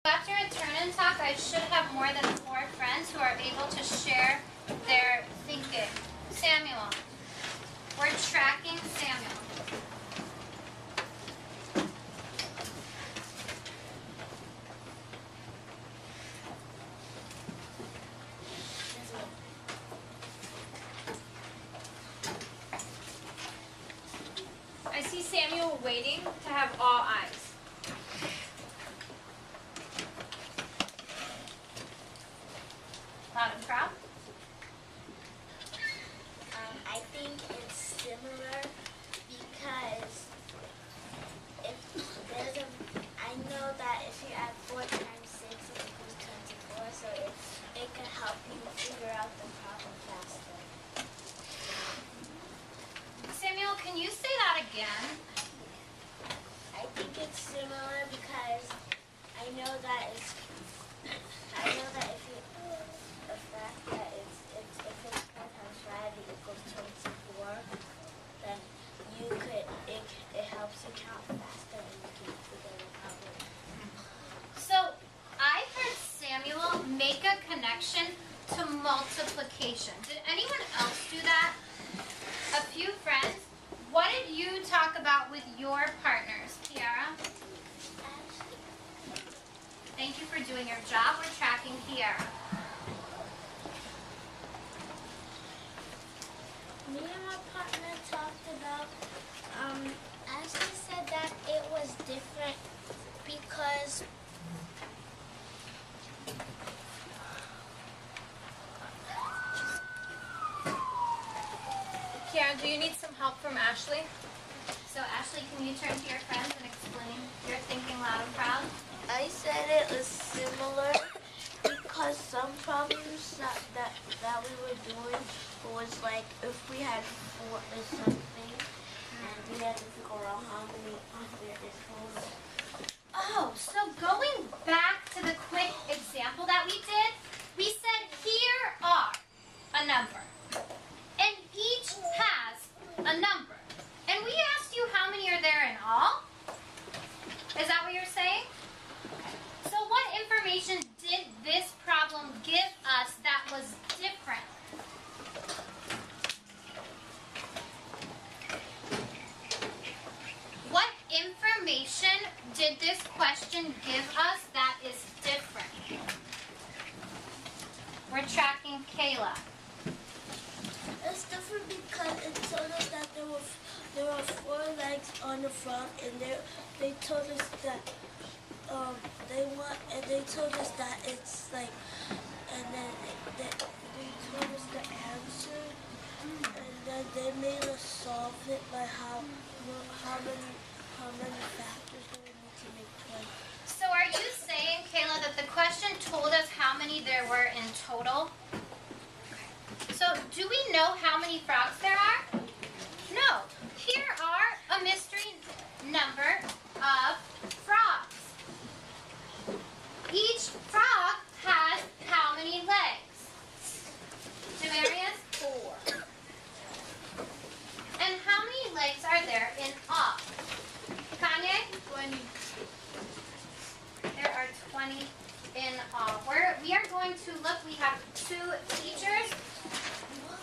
After a turn and talk, I should have more than 4 friends who are able to share their thinking. Samuel. We're tracking Samuel. I see Samuel waiting to have all eyes. Loud and proud. I think it's similar because if there's I know that if you add 4 times 6 it equals 24, so it can help you figure out the problem faster. Samuel, can you say that again? I think it's similar because I know that if you the fact that if it's 4 times 5 equals 24, then it helps you count faster and you can figure the problem. So I heard Samuel make a connection to multiplication. Did anyone else do that? A few friends? What did you talk about with your partners, Kiara? Thank you for doing your job. We're tracking Kiara. Me and my partner talked about, Ashley said that it was different because Kiara, do you need some help from Ashley? So Ashley, can you turn to your friends and explain your thinking loud and proud? I said it was similar because some problems that we were doing was like if we had 4 or something and we had to figure out how many there is total. Oh, so going back to the quick example that we did, we said here are a number, and each has a number. And we asked you how many are there in all? Is that what you're saying? So what information did this problem give us that was different? What information did this question give us that is different? We're tracking Kayla. It's different because it told us that there were 4 legs on the front, and they told us that they told us that it's like, and then they told us the answer, and then they made us solve it by how many factors do we need to make 20. So are you saying, Kayla, that the question told us how many there were in total? So do we know how many frogs there are? No. Here are a mystery number of frogs. Each frog has how many legs? Demarius? 4. And how many legs are there in all? Kanye? 20. There are 20 in all. We are going to look, we have 2 teachers.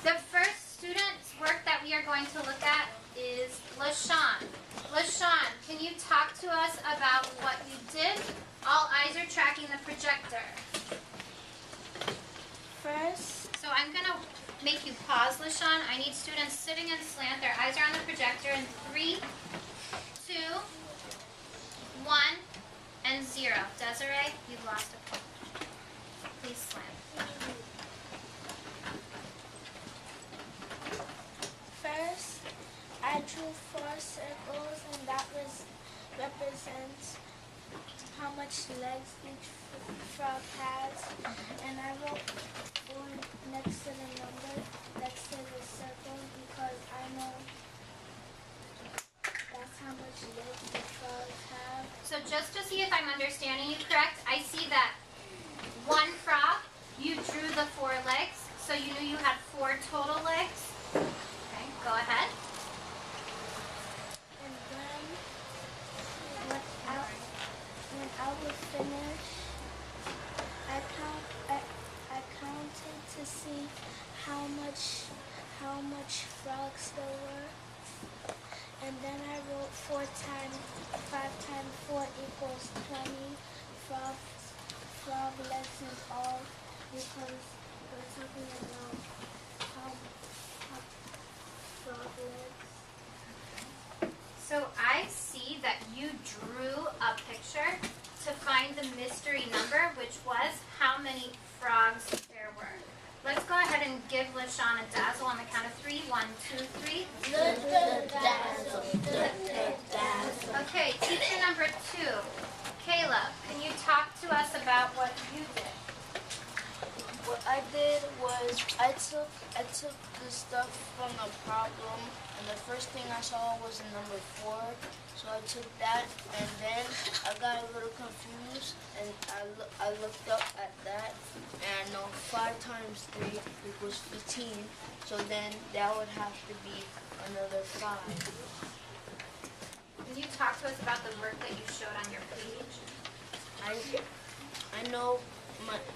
The first student's work that we are going to look at is LaShawn. LaShawn, can you talk to us about what you did? All eyes are tracking the projector. First, So I'm going to make you pause, LaShawn. I need students sitting and slant. Their eyes are on the projector in 3, 2, 1, and 0. Desiree, you've lost a point. Please slant. First, I drew 4 circles, and that represents how much legs each frog has. And I wrote 4 next to the number, next to the circle, because I know that's how much legs the frogs have. So just to see if I'm understanding you correct, I see that 1 frog, you drew the 4 legs, so you knew you had 4 total legs. Okay, go ahead. And then when I was finished, much frogs there were. And then I wrote 5 times 4 equals 20 frog legs and all, because we're talking about how frog legs. So I see that you drew a picture to find the mystery number, which was how many frogs there were. Let's go ahead and give LaShawn a dazzle on the count of 3. 1, 2, 3. Dazzle. Okay, teacher number 2. Caleb, can you talk to us about what you did? What I did was I took the stuff from the problem, and the first thing I saw was the number 4. So I took that, and then I got a little confused, and I looked up at that, and I know 5 times 3 equals 15. So then that would have to be another 5. Can you talk to us about the work that you showed on your page? I know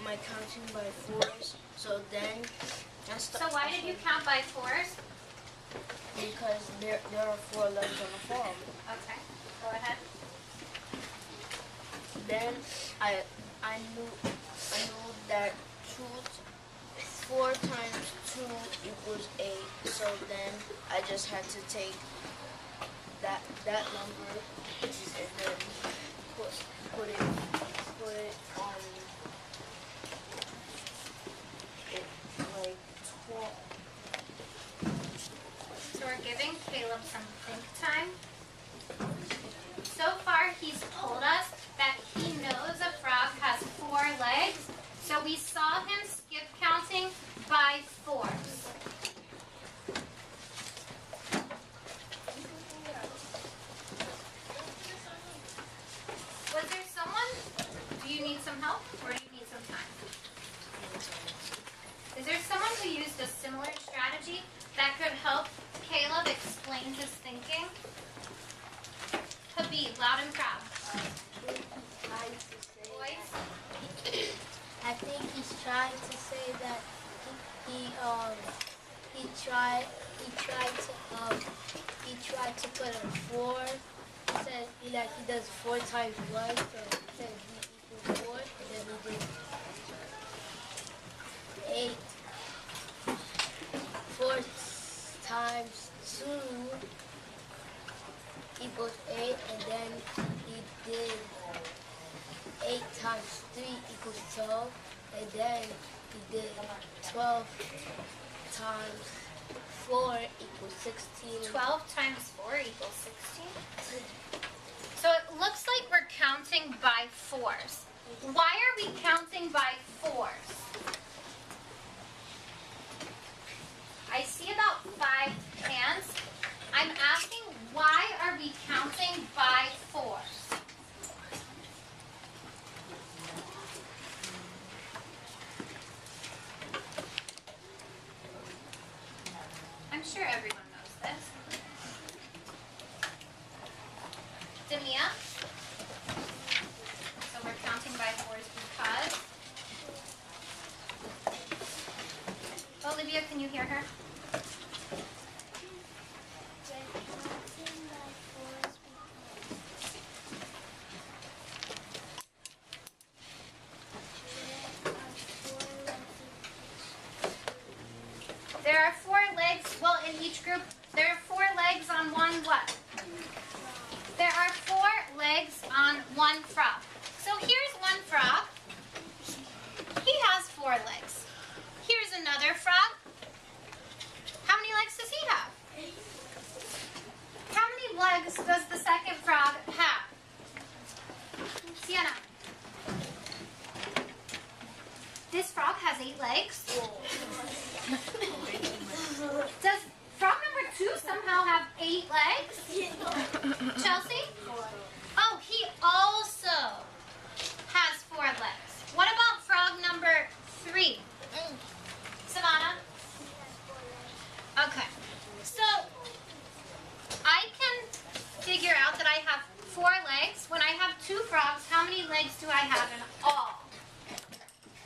my counting by 4s, so then So why did you count by 4s? Because there are 4 legs on the frog. Okay, go ahead. Then I knew that 4 times 2 equals 8. So then I just had to take that number and then put it on it like 12. So we're giving Caleb some think time. So far, he's told us that he knows a frog has 4 legs. So we saw him skip counting by 4s. Was there someone? Do you need some help or do you need some time? Is there someone who used a similar strategy that could help Caleb explain his thinking? Habib, loud and proud. Boys? I think he's trying to say that he tried to put a 4. He said he does 4 times 1, so he said he equals 4, and then he did 8. 4 times 2 equals 8, and then he did 8 times 3 equals 12, and then he did 12 times 4 equals 16. 12 times 4 equals 16. So it looks like we're counting by 4s. Why are we counting by 4s? I see about 5 hands. I'm asking, why are we counting by 4s? I'm sure everyone knows this. Demia? So we're counting by 4s because... Olivia, can you hear her? There are 4 legs, well, in each group, there are 4 legs on one what? There are 4 legs on one frog. So here's one frog. He has 4 legs. Here's another frog. How many legs does he have? How many legs does the second frog have? Sienna. This frog has 8 legs. Does frog number 2 somehow have 8 legs? Chelsea? Oh, he also has 4 legs. What about frog number 3? Savannah? Okay. So, I can figure out that I have 4 legs. When I have 2 frogs, how many legs do I have in all?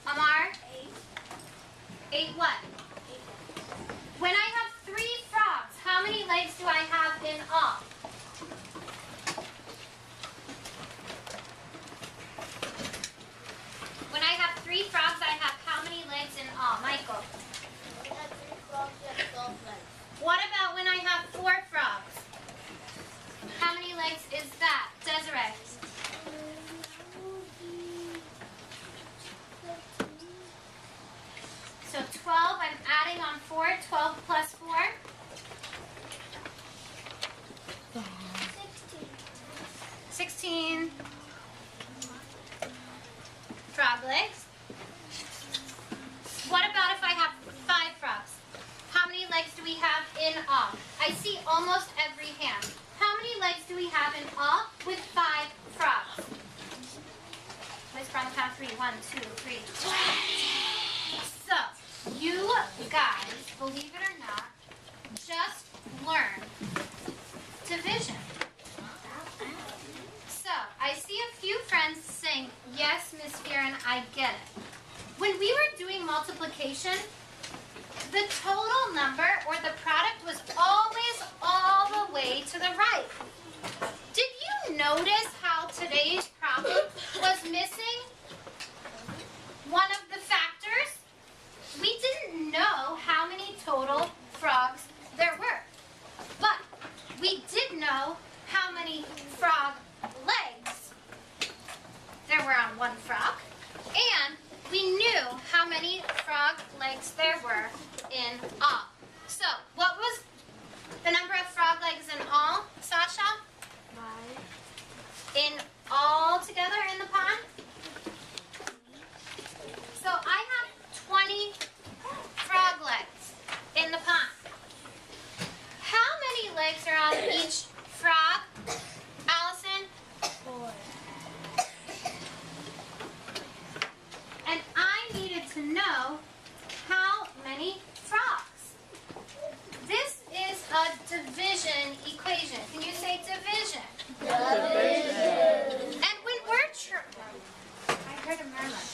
Amar? 8 what? When I have 3 frog legs. What about if I have 5 frogs? How many legs do we have in all? I see almost every hand. How many legs do we have in all with 5 frogs? Let's run count 3. 1, 2, 3. So, you guys, believe it or not, just learned division. So, I see a few friends saying, yes, Miss Fearon, I get it. When we were doing multiplication, the total number or the product was always all the way to the right. Did you notice how today's problem was missing one of the factors? We didn't know how many total frogs there were, but we did know how many frog legs there were on one frog, and we knew how many frog legs there were in all. So, what was the number of frog legs in all, Sasha? 5. In all together in the pond? So, I have 20 frog legs in the pond. How many legs are on each frog, Allison? 4. And I needed to know how many frogs. This is a division equation. Can you say division? Division. And when we're I heard a murmur.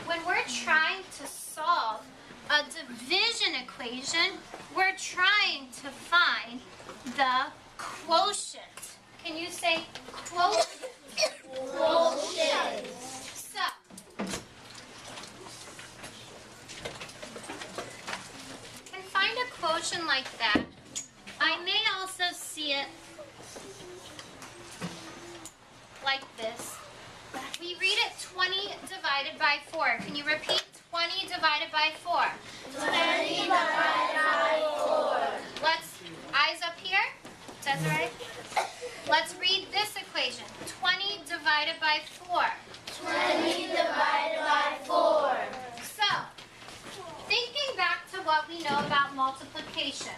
When we're trying to solve a division equation, we're trying to find the quotient. Can you say quotient? Quotient. So, can find a quotient like that. I may also see it like this. We read it 20 divided by 4. Can you repeat 20 divided by 4? 20 divided by 4. Let's, eyes up here. Desiree. Let's read this equation. 20 divided by 4. 20 divided by 4. So, thinking back to what we know about multiplication,